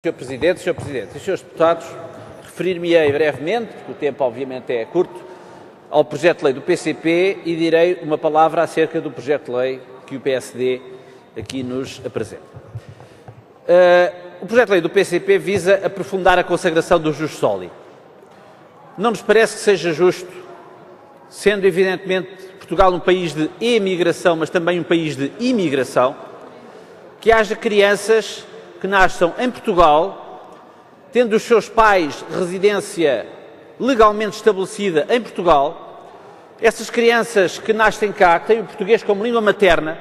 Sr. Presidente e Srs. Deputados, referir-me-ei brevemente, porque o tempo obviamente é curto, ao projeto de lei do PCP e direi uma palavra acerca do projeto de lei que o PSD aqui nos apresenta. O projeto de lei do PCP visa aprofundar a consagração do jus soli. Não nos parece que seja justo, sendo evidentemente Portugal um país de emigração, mas também um país de imigração, que haja crianças que nasçam em Portugal, tendo os seus pais residência legalmente estabelecida em Portugal, essas crianças que nascem cá, que têm o português como língua materna,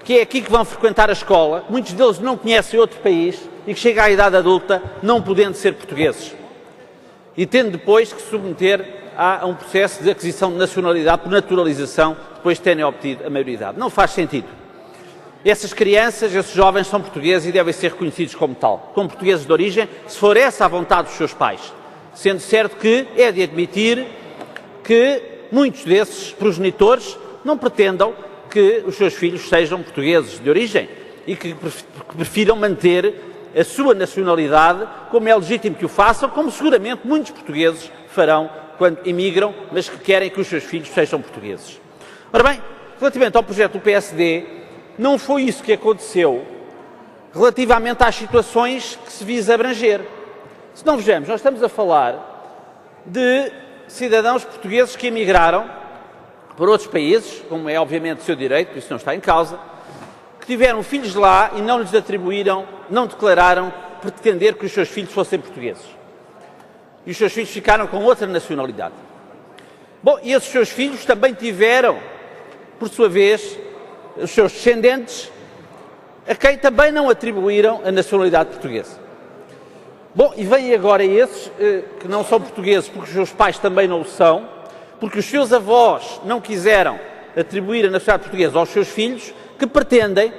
que é aqui que vão frequentar a escola, muitos deles não conhecem outro país e que chegam à idade adulta não podendo ser portugueses. E tendo depois que se submeter a um processo de aquisição de nacionalidade por naturalização, depois de terem obtido a maioridade. Não faz sentido. Essas crianças, esses jovens são portugueses e devem ser reconhecidos como tal, como portugueses de origem, se for essa a vontade dos seus pais. Sendo certo que é de admitir que muitos desses progenitores não pretendam que os seus filhos sejam portugueses de origem e que prefiram manter a sua nacionalidade, como é legítimo que o façam, como seguramente muitos portugueses farão quando emigram, mas que querem que os seus filhos sejam portugueses. Ora bem, relativamente ao projeto do PSD, não foi isso que aconteceu relativamente às situações que se visa abranger. Se não vejamos, nós estamos a falar de cidadãos portugueses que emigraram para outros países, como é obviamente o seu direito, isso não está em causa, que tiveram filhos lá e não lhes atribuíram, não declararam pretender que os seus filhos fossem portugueses. E os seus filhos ficaram com outra nacionalidade. Bom, e esses seus filhos também tiveram, por sua vez, os seus descendentes, a quem também não atribuíram a nacionalidade portuguesa. Bom, e vêm agora esses que não são portugueses porque os seus pais também não o são, porque os seus avós não quiseram atribuir a nacionalidade portuguesa aos seus filhos, que pretendem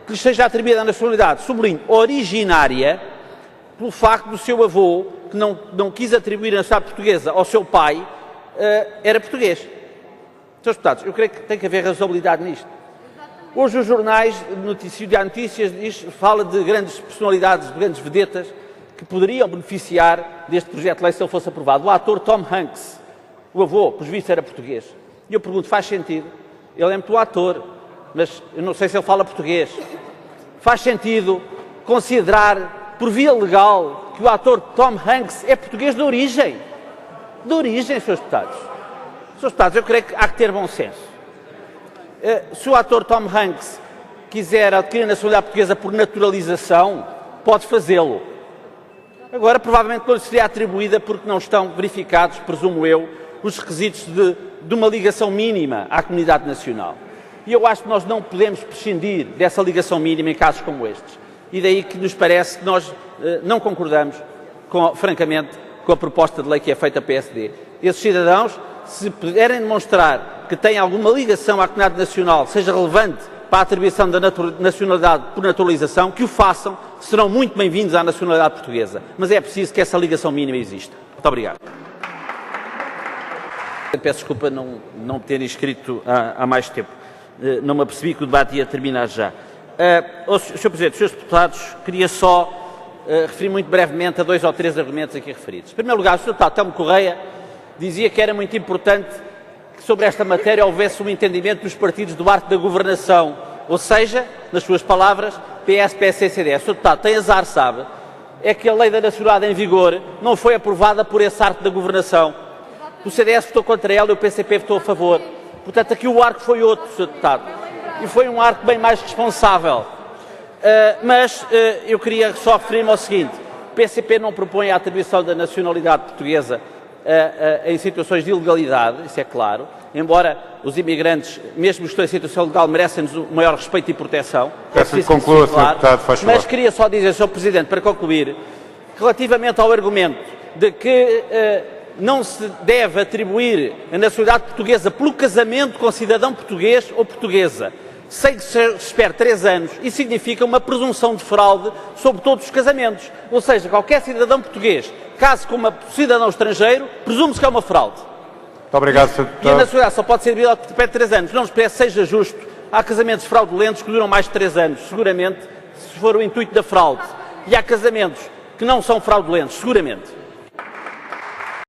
que lhes seja atribuída a nacionalidade, sublinho, originária, pelo facto do seu avô, que não quis atribuir a nacionalidade portuguesa ao seu pai, era português. Srs. Deputados, eu creio que tem que haver razoabilidade nisto. Hoje os jornais, notícias, fala de grandes personalidades, de grandes vedetas, que poderiam beneficiar deste projeto de lei se ele fosse aprovado. O ator Tom Hanks, o avô, por visto, era português. E eu pergunto, faz sentido? Ele é muito ator, mas eu não sei se ele fala português. Faz sentido considerar, por via legal, que o ator Tom Hanks é português de origem? De origem, Srs. Deputados. Srs. Deputados, eu creio que há que ter bom senso. Se o ator Tom Hanks quiser adquirir a nacionalidade portuguesa por naturalização, pode fazê-lo. Agora, provavelmente não lhe seria atribuída porque não estão verificados, presumo eu, os requisitos de uma ligação mínima à comunidade nacional. E eu acho que nós não podemos prescindir dessa ligação mínima em casos como estes. E daí que nos parece que nós não concordamos, francamente, com a proposta de lei que é feita pelo PSD. Esses cidadãos, se puderem demonstrar que têm alguma ligação à comunidade nacional, seja relevante para a atribuição da nacionalidade por naturalização, que o façam, serão muito bem-vindos à nacionalidade portuguesa. Mas é preciso que essa ligação mínima exista. Muito obrigado. Peço desculpa não ter inscrito há mais tempo. Não me apercebi que o debate ia terminar já. Sr. Presidente, Srs. Deputados, queria só referir muito brevemente a 2 ou 3 argumentos aqui referidos. Em primeiro lugar, o Sr. Deputado Telmo Correia dizia que era muito importante que sobre esta matéria houvesse um entendimento dos partidos do arco da governação, ou seja, nas suas palavras, PS, PSD e CDS. Sr. Deputado, tem azar, sabe, é que a lei da nacionalidade em vigor não foi aprovada por esse arco da governação. O CDS votou contra ela e o PCP votou a favor. Portanto, aqui o arco foi outro, Sr. Deputado. E foi um arco bem mais responsável. Mas eu queria só referir-me ao seguinte. O PCP não propõe a atribuição da nacionalidade portuguesa em situações de ilegalidade, isso é claro, embora os imigrantes, mesmo que estão em situação legal, merecem-nos o maior respeito e proteção. Peço que conclua, Sr. Deputado, faz favor. Mas queria só dizer, Sr. Presidente, para concluir, relativamente ao argumento de que não se deve atribuir a nacionalidade portuguesa pelo casamento com cidadão português ou portuguesa, sem que se espere 3 anos, isso significa uma presunção de fraude sobre todos os casamentos. Ou seja, qualquer cidadão português, caso com um cidadão estrangeiro, presume-se que é uma fraude. Muito obrigado, Sr. Deputado. E a nacionalidade só pode ser devidida ao que pede 3 anos. Não nos parece que seja justo. Há casamentos fraudulentos que duram mais de 3 anos, seguramente, se for o intuito da fraude. E há casamentos que não são fraudulentos, seguramente.